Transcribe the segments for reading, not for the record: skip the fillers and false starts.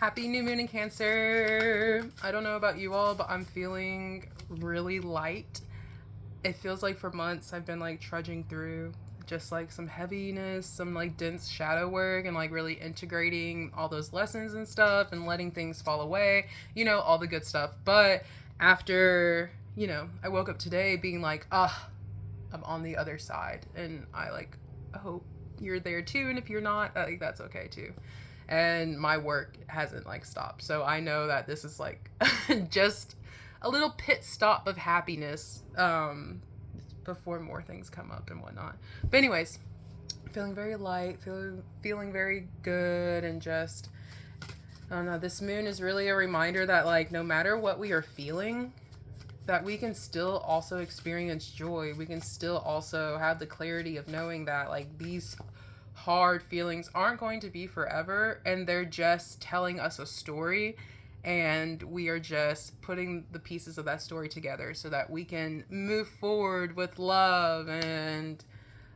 Happy new moon in Cancer. I don't know about you all, but I'm feeling really light. It feels like for months I've been like trudging through just like some heaviness, some like dense shadow work, and like really integrating all those lessons and stuff and letting things fall away, all the good stuff. But after, I woke up today being like, I'm on the other side. And I like hope you're there too. And if you're not, like that's okay too. And my work hasn't like stopped. So I know that this is like just a little pit stop of happiness before more things come up and whatnot. But anyways, feeling very light, feeling very good, and just I don't know, this moon is really a reminder that like no matter what we are feeling, that we can still also experience joy. We can still also have the clarity of knowing that like these hard feelings aren't going to be forever, and they're just telling us a story, and we are just putting the pieces of that story together so that we can move forward with love and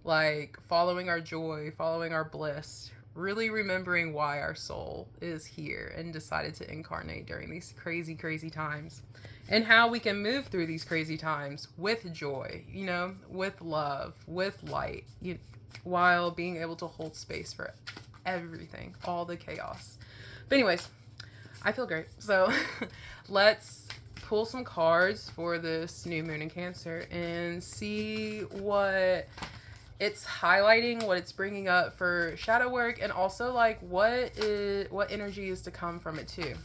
like following our joy, following our bliss, really remembering why our soul is here and decided to incarnate during these crazy, crazy times, and how we can move through these crazy times with joy, with love, with light, while being able to hold space for everything, all the chaos. But anyways, I feel great. So let's pull some cards for this new moon in Cancer and see what it's highlighting, what it's bringing up for shadow work, and also like what energy is to come from it too.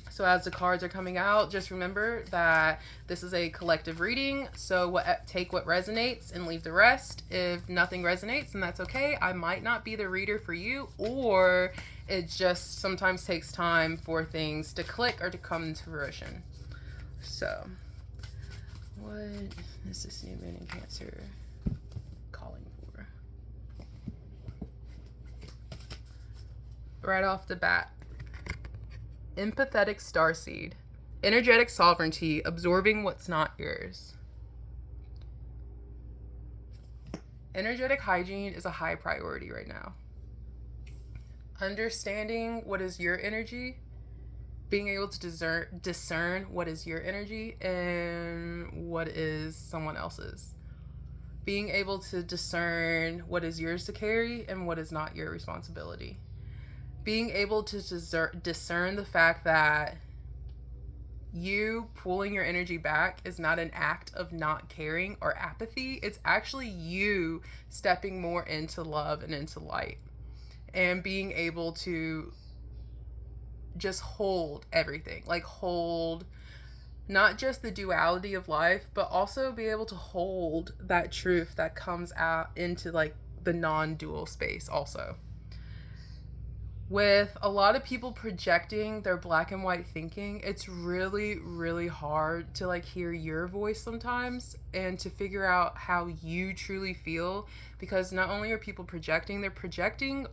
So as the cards are coming out, just remember that this is a collective reading. So take what resonates and leave the rest. If nothing resonates, then that's okay. I might not be the reader for you, or it just sometimes takes time for things to click or to come into fruition. So what is this new moon in Cancer calling for? Right off the bat, empathetic starseed, energetic sovereignty, absorbing what's not yours. Energetic hygiene is a high priority right now. Understanding what is your energy, being able to discern what is your energy and what is someone else's. Being able to discern what is yours to carry and what is not your responsibility. Being able to discern the fact that you pulling your energy back is not an act of not caring or apathy. It's actually you stepping more into love and into light, and being able to just hold everything, like hold not just the duality of life, but also be able to hold that truth that comes out into like the non-dual space also. With a lot of people projecting their black and white thinking, it's really, really hard to like hear your voice sometimes and to figure out how you truly feel, because not only are people projecting, they're projecting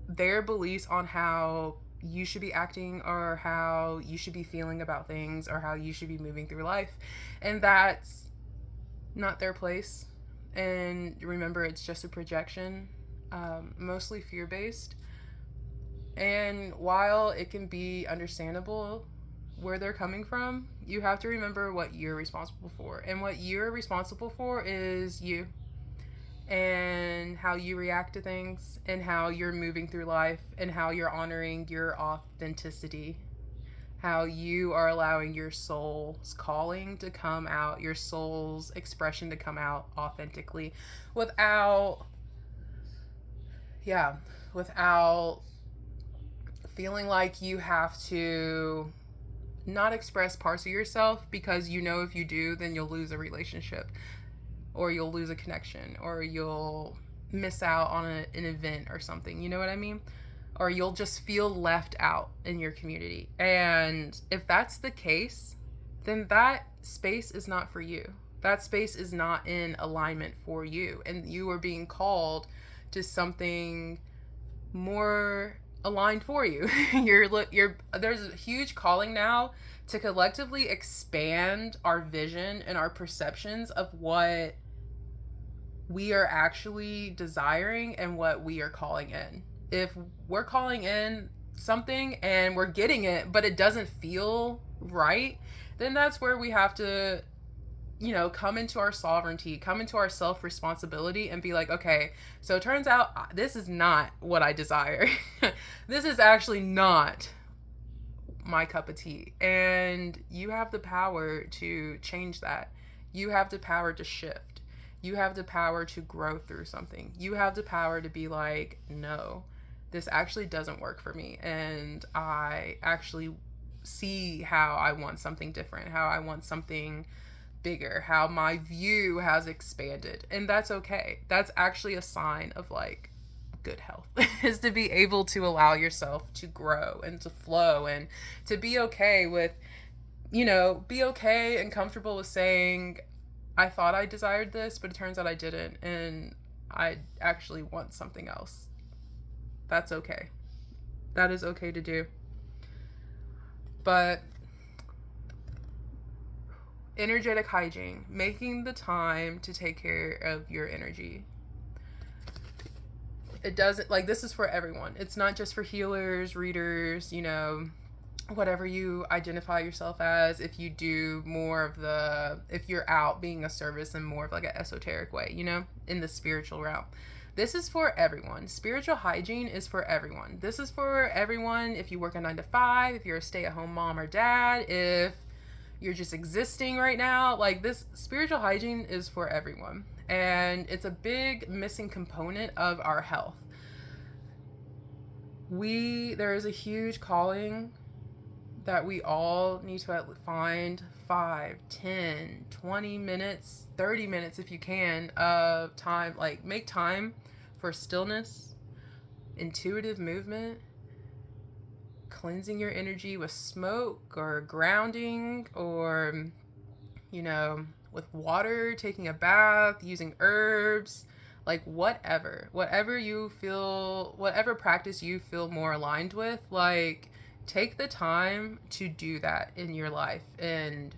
their beliefs on how you should be acting or how you should be feeling about things or how you should be moving through life, and that's not their place. And remember, it's just a projection, mostly fear-based. And while it can be understandable where they're coming from, you have to remember what you're responsible for. And what you're responsible for is you, and how you react to things, and how you're moving through life, and how you're honoring your authenticity, how you are allowing your soul's calling to come out, your soul's expression to come out authentically without feeling like you have to not express parts of yourself, because if you do, then you'll lose a relationship, or you'll lose a connection, or you'll miss out on an event or something, you know what I mean? Or you'll just feel left out in your community. And if that's the case, then that space is not for you. That space is not in alignment for you, and you are being called to something more aligned for you. There's a huge calling now to collectively expand our vision and our perceptions of what we are actually desiring and what we are calling in. If we're calling in something and we're getting it, but it doesn't feel right, then that's where we have to, come into our sovereignty, come into our self responsibility and be like, okay, so it turns out this is not what I desire. This is actually not my cup of tea. And you have the power to change that. You have the power to shift. You have the power to grow through something. You have the power to be like, no, this actually doesn't work for me. And I actually see how I want something different, how I want something bigger, how my view has expanded. And that's okay. That's actually a sign of like good health is to be able to allow yourself to grow and to flow and to be okay with, be okay and comfortable with saying, I thought I desired this, but it turns out I didn't. And I actually want something else. That's okay. That is okay to do. But energetic hygiene, making the time to take care of your energy. It doesn't, like, this is for everyone. It's not just for healers, readers, whatever you identify yourself as. If you do more of if you're out being a service in more of like an esoteric way, in the spiritual realm. This is for everyone. Spiritual hygiene is for everyone. This is for everyone. If you work a 9 to 5, if you're a stay-at-home mom or dad, if you're just existing right now, like, this spiritual hygiene is for everyone. And it's a big missing component of our health. There is a huge calling that we all need to find 5, 10, 20 minutes, 30 minutes if you can of time, like make time for stillness, intuitive movement, cleansing your energy with smoke or grounding or, with water, taking a bath, using herbs, like whatever you feel, whatever practice you feel more aligned with, like take the time to do that in your life and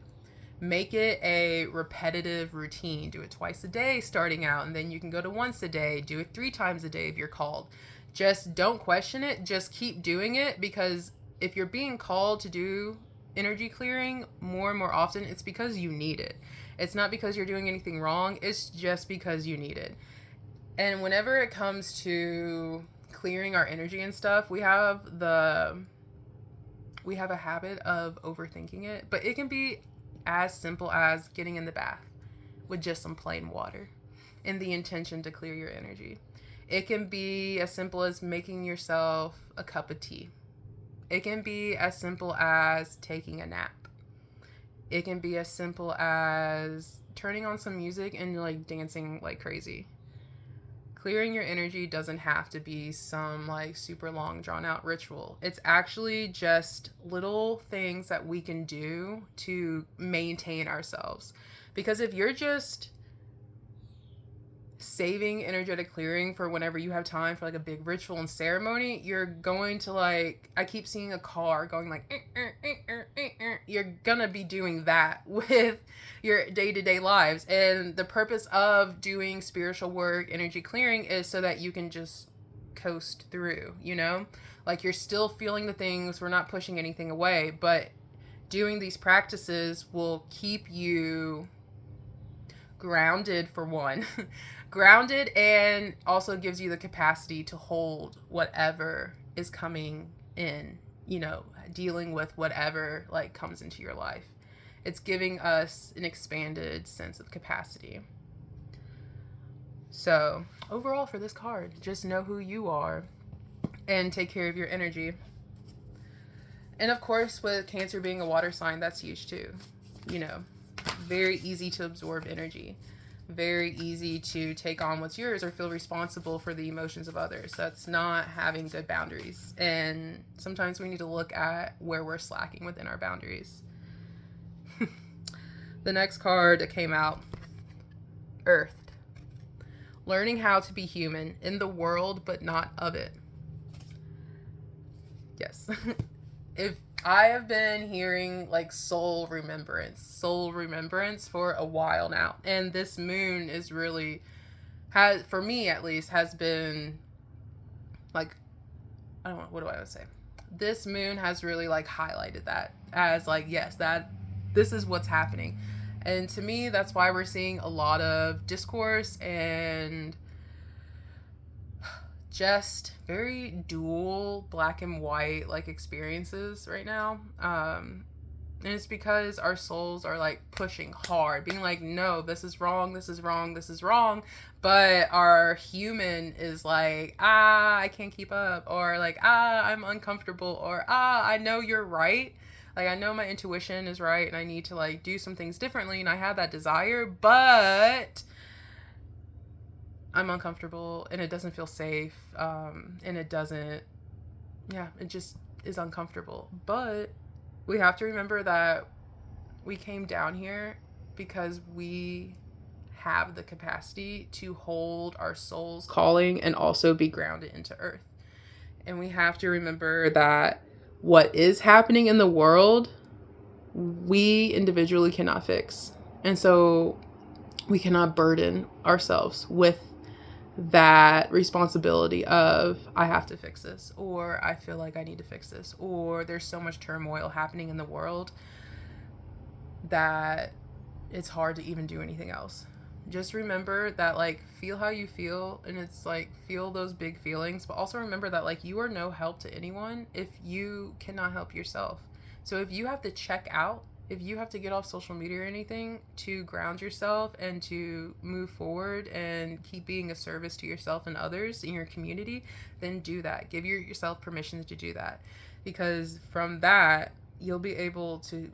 make it a repetitive routine. Do it twice a day starting out, and then you can go to once a day. Do it 3 times a day if you're called. Just don't question it. Just keep doing it, because if you're being called to do energy clearing more and more often, it's because you need it. It's not because you're doing anything wrong. It's just because you need it. And whenever it comes to clearing our energy and stuff, we have a habit of overthinking it, but it can be as simple as getting in the bath with just some plain water in the intention to clear your energy. It can be as simple as making yourself a cup of tea. It can be as simple as taking a nap. It can be as simple as turning on some music and like dancing like crazy. Clearing your energy doesn't have to be some like super long drawn out ritual. It's actually just little things that we can do to maintain ourselves. Because if you're just saving energetic clearing for whenever you have time for like a big ritual and ceremony, you're going to like, I keep seeing a car going like, you're gonna be doing that with your day-to-day lives. And the purpose of doing spiritual work, energy clearing, is so that you can just coast through, like you're still feeling the things, we're not pushing anything away, but doing these practices will keep you grounded, for one. Grounded, and also gives you the capacity to hold whatever is coming in, dealing with whatever like comes into your life. It's giving us an expanded sense of capacity. So overall for this card, just know who you are and take care of your energy. And of course, with Cancer being a water sign, that's huge too. Very easy to absorb energy. Very easy to take on what's yours or feel responsible for the emotions of others. That's not having good boundaries. And sometimes we need to look at where we're slacking within our boundaries. The next card that came out, Earth. Learning how to be human in the world, but not of it. Yes. If I have been hearing like soul remembrance for a while now. And this moon is really, for me at least, has been like, I don't know, what do I want to say? this moon has really like highlighted that as like, yes, that this is what's happening. And to me, that's why we're seeing a lot of discourse and just very dual black and white like experiences right now. And it's because our souls are like pushing hard, being like, no, this is wrong, this is wrong, this is wrong. But our human is like, I can't keep up, or like, I'm uncomfortable, or I know you're right. Like, I know my intuition is right and I need to like do some things differently and I have that desire, but I'm uncomfortable and it doesn't feel safe. And it doesn't, yeah, it just is uncomfortable. But we have to remember that we came down here because we have the capacity to hold our soul's calling and also be grounded into earth. And we have to remember that what is happening in the world, we individually cannot fix. And so we cannot burden ourselves with that responsibility of, I have to fix this, or I feel like I need to fix this, or there's so much turmoil happening in the world that it's hard to even do anything else. Just remember that, like, feel how you feel, and it's like, feel those big feelings, but also remember that, like, you are no help to anyone if you cannot help yourself. So if you have to check out, if you have to get off social media or anything to ground yourself and to move forward and keep being a service to yourself and others in your community, then do that. Give yourself permission to do that, because from that, you'll be able to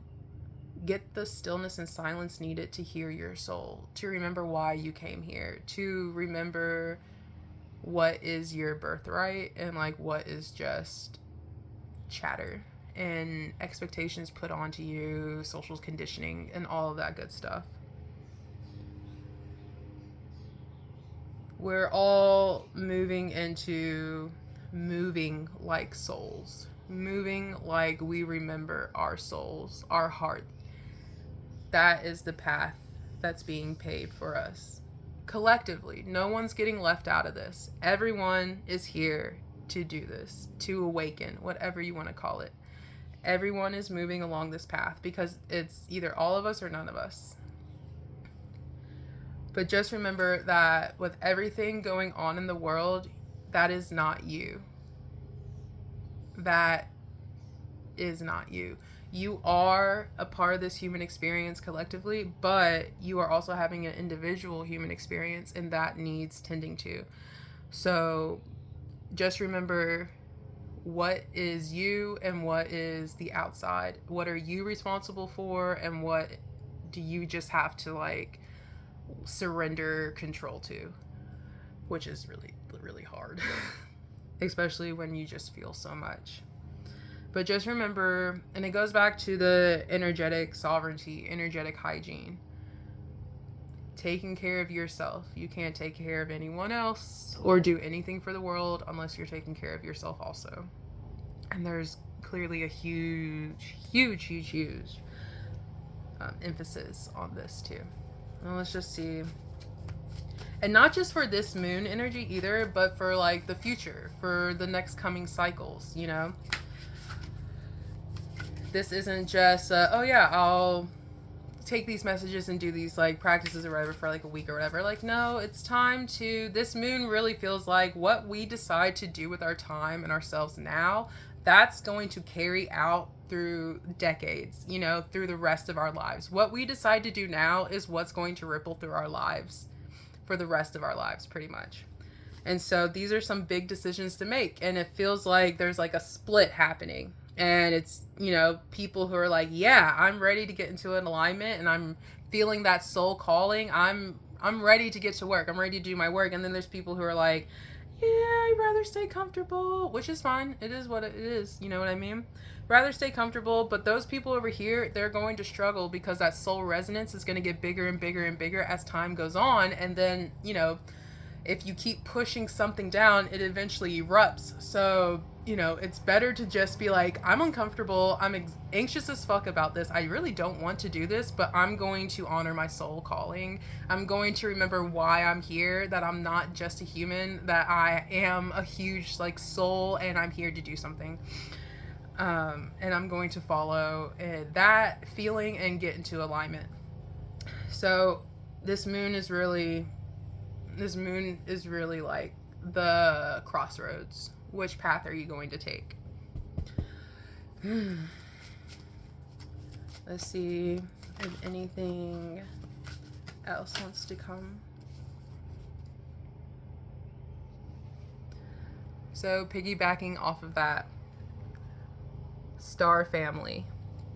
get the stillness and silence needed to hear your soul, to remember why you came here, to remember what is your birthright and like what is just chatter and expectations put onto you, social conditioning, and all of that good stuff. We're all moving into moving like souls, moving like we remember our souls, our heart. That is the path that's being paved for us. Collectively, no one's getting left out of this. Everyone is here to do this, to awaken, whatever you want to call it. Everyone is moving along this path because it's either all of us or none of us. But just remember that with everything going on in the world, that is not you. That is not you. You are a part of this human experience collectively, but you are also having an individual human experience, and that needs tending to. So just remember, what is you and what is the outside? What are you responsible for, and what do you just have to like surrender control to, which is really, really hard, especially when you just feel so much. But just remember, and it goes back to the energetic sovereignty, energetic hygiene. Taking care of yourself. You can't take care of anyone else or do anything for the world unless you're taking care of yourself also. And there's clearly a huge emphasis on this too. Well, let's just see. And not just for this moon energy either, but for like the future, for the next coming cycles, you know? This isn't just, oh yeah, I'll take these messages and do these like practices or whatever for like a week or whatever. Like, no, it's time to, this moon really feels like what we decide to do with our time and ourselves now, that's going to carry out through decades, you know, through the rest of our lives. What we decide to do now is what's going to ripple through our lives for the rest of our lives, pretty much. And so these are some big decisions to make, and it feels like there's like a split happening. And it's, you know, people who are like, yeah, I'm ready to get into an alignment and I'm feeling that soul calling. I'm ready to get to work. I'm ready to do my work. And then there's people who are like, yeah, I'd rather stay comfortable, which is fine. It is what it is. You know what I mean? Rather stay comfortable. But those people over here, they're going to struggle because that soul resonance is going to get bigger and bigger and bigger as time goes on. And then, you know, if you keep pushing something down, it eventually erupts. So, you know, it's better to just be like, I'm uncomfortable. I'm anxious as fuck about this. I really don't want to do this, but I'm going to honor my soul calling. I'm going to remember why I'm here, that I'm not just a human, that I am a huge like soul and I'm here to do something. And I'm going to follow that feeling and get into alignment. So this moon is really like the crossroads. Which path are you going to take? Let's see if anything else wants to come. So piggybacking off of that, Star family,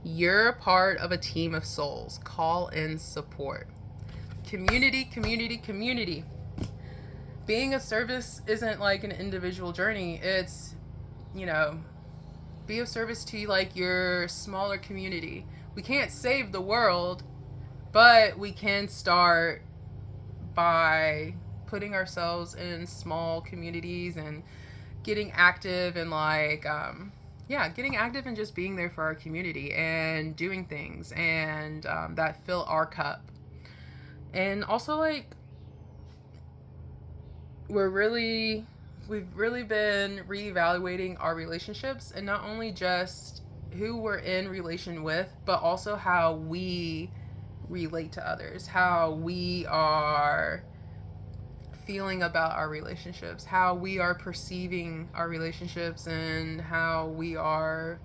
you're a part of a team of souls. Call in support. Community, community, community. Being of service isn't like an individual journey. It's, be of service to like your smaller community. We can't save the world, but we can start by putting ourselves in small communities and getting active and getting active and just being there for our community and doing things and that fill our cup. And also like we've really been reevaluating our relationships, and not only just who we're in relation with, but also how we relate to others, how we are feeling about our relationships, how we are perceiving our relationships, and how we are,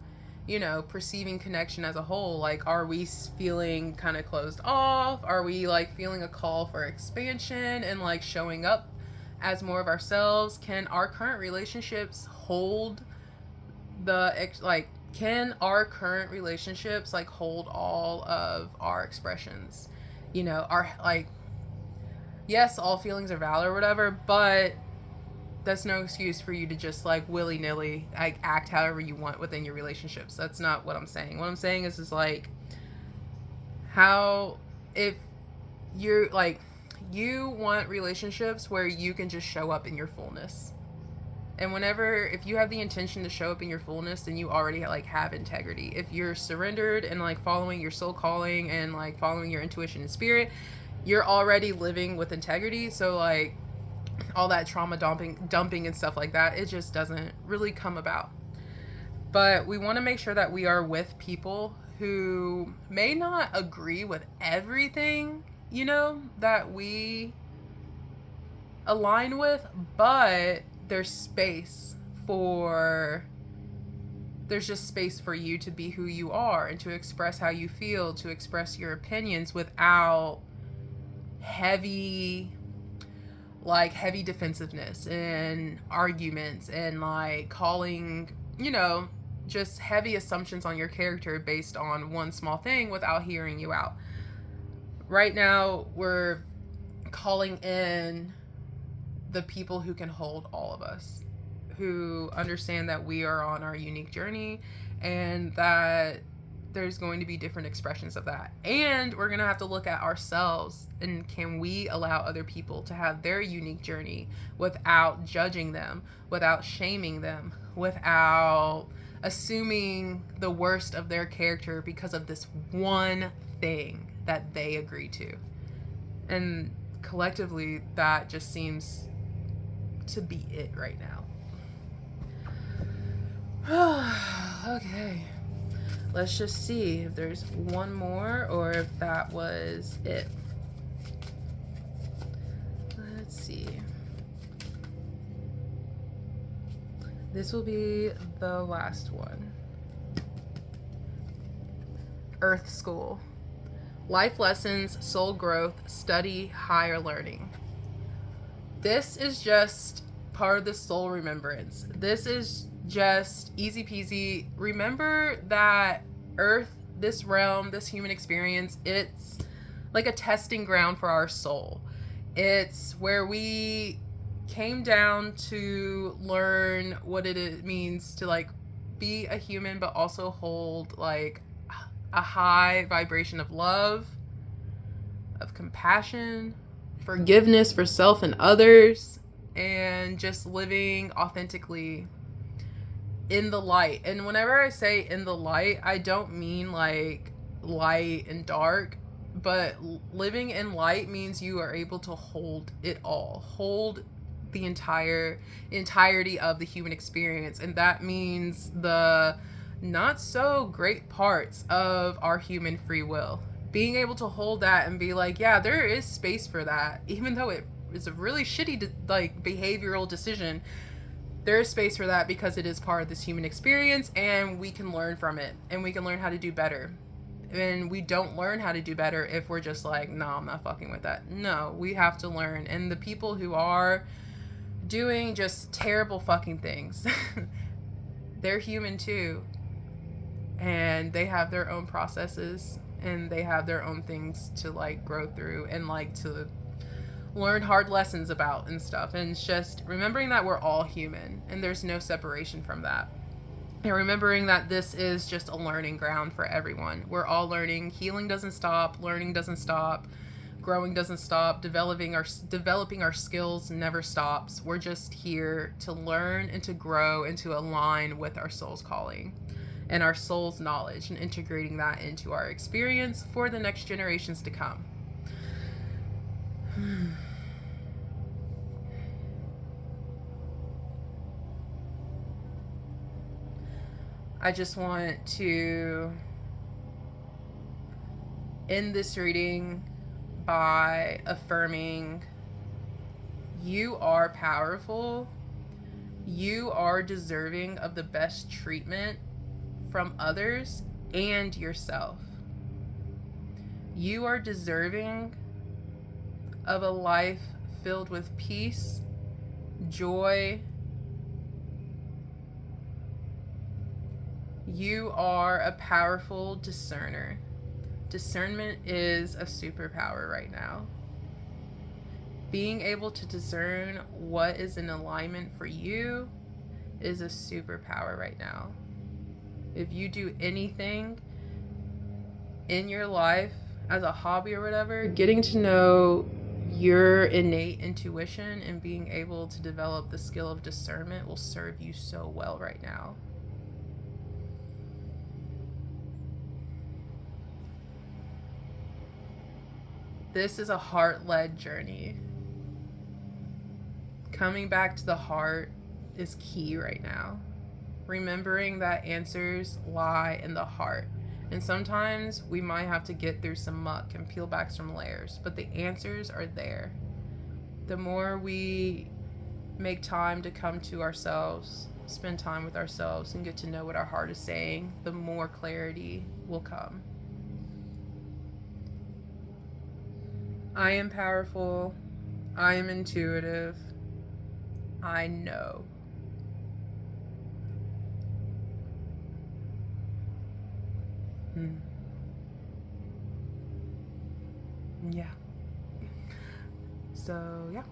perceiving connection as a whole. Like, are we feeling kind of closed off? Are we like feeling a call for expansion and like showing up as more of ourselves? Can our current relationships hold can our current relationships like hold all of our expressions? Our like, yes, all feelings are valid or whatever, but that's no excuse for you to just like willy-nilly like act however you want within your relationships. That's not what I'm saying. What I'm saying is like, how, if you're like, you want relationships where you can just show up in your fullness. And if you have the intention to show up in your fullness, then you already like have integrity. If you're surrendered and like following your soul calling and like following your intuition and spirit, you're already living with integrity. So like all that trauma dumping and stuff like that, it just doesn't really come about. But we want to make sure that we are with people who may not agree with everything, that we align with, but there's just space for you to be who you are and to express how you feel, to express your opinions without heavy defensiveness and arguments and like calling, just heavy assumptions on your character based on one small thing without hearing you out. Right now, we're calling in the people who can hold all of us, who understand that we are on our unique journey and that there's going to be different expressions of that. And we're going to have to look at ourselves, and can we allow other people to have their unique journey without judging them, without shaming them, without assuming the worst of their character because of this one thing that they agree to. And collectively, that just seems to be it right now. Okay. Let's just see if there's one more or if that was it. Let's see. This will be the last one. Earth School. Life lessons, soul growth, study, higher learning. This is just part of the soul remembrance. This is just easy peasy. Remember that Earth, this realm, this human experience, it's like a testing ground for our soul. It's where we came down to learn what it means to like be a human, but also hold like a high vibration of love, of compassion, forgiveness for self and others, and just living authentically in the light. And whenever I say in the light, I don't mean like light and dark, but living in light means you are able to hold it all, hold the entirety of the human experience. And that means the not so great parts of our human free will. Being able to hold that and be like, yeah, there is space for that, even though it is a really shitty like behavioral decision. There is space for that because it is part of this human experience, and we can learn from it, and we can learn how to do better. And we don't learn how to do better if we're just like, no, I'm not fucking with that. No, we have to learn. And the people who are doing just terrible fucking things, they're human too. And they have their own processes, and they have their own things to like grow through and like to learn hard lessons about and stuff. And it's just remembering that we're all human and there's no separation from that. And remembering that this is just a learning ground for everyone. We're all learning. Healing doesn't stop. Learning doesn't stop. Growing doesn't stop. Developing our skills never stops. We're just here to learn and to grow and to align with our soul's calling and our soul's knowledge, and integrating that into our experience for the next generations to come. I just want to end this reading by affirming you are powerful. You are deserving of the best treatment from others and yourself. You are deserving of a life filled with peace, joy. You are a powerful discerner. Discernment is a superpower right now. Being able to discern what is in alignment for you is a superpower right now. If you do anything in your life as a hobby or whatever, getting to know your innate intuition and being able to develop the skill of discernment will serve you so well right now. This is a heart-led journey. Coming back to the heart is key right now. Remembering that answers lie in the heart. And sometimes we might have to get through some muck and peel back some layers, but the answers are there. The more we make time to come to ourselves, spend time with ourselves, and get to know what our heart is saying, the more clarity will come. I am powerful. I am intuitive. I know. Yeah. So, yeah.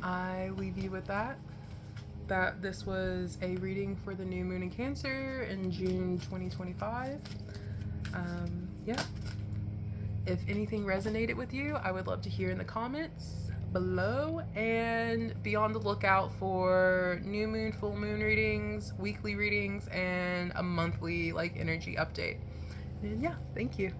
I leave you with that. That this was a reading for the new moon in Cancer in June 2025. Yeah. If anything resonated with you, I would love to hear in the comments below, and be on the lookout for new moon, full moon readings, weekly readings, and a monthly like energy update. And yeah, thank you.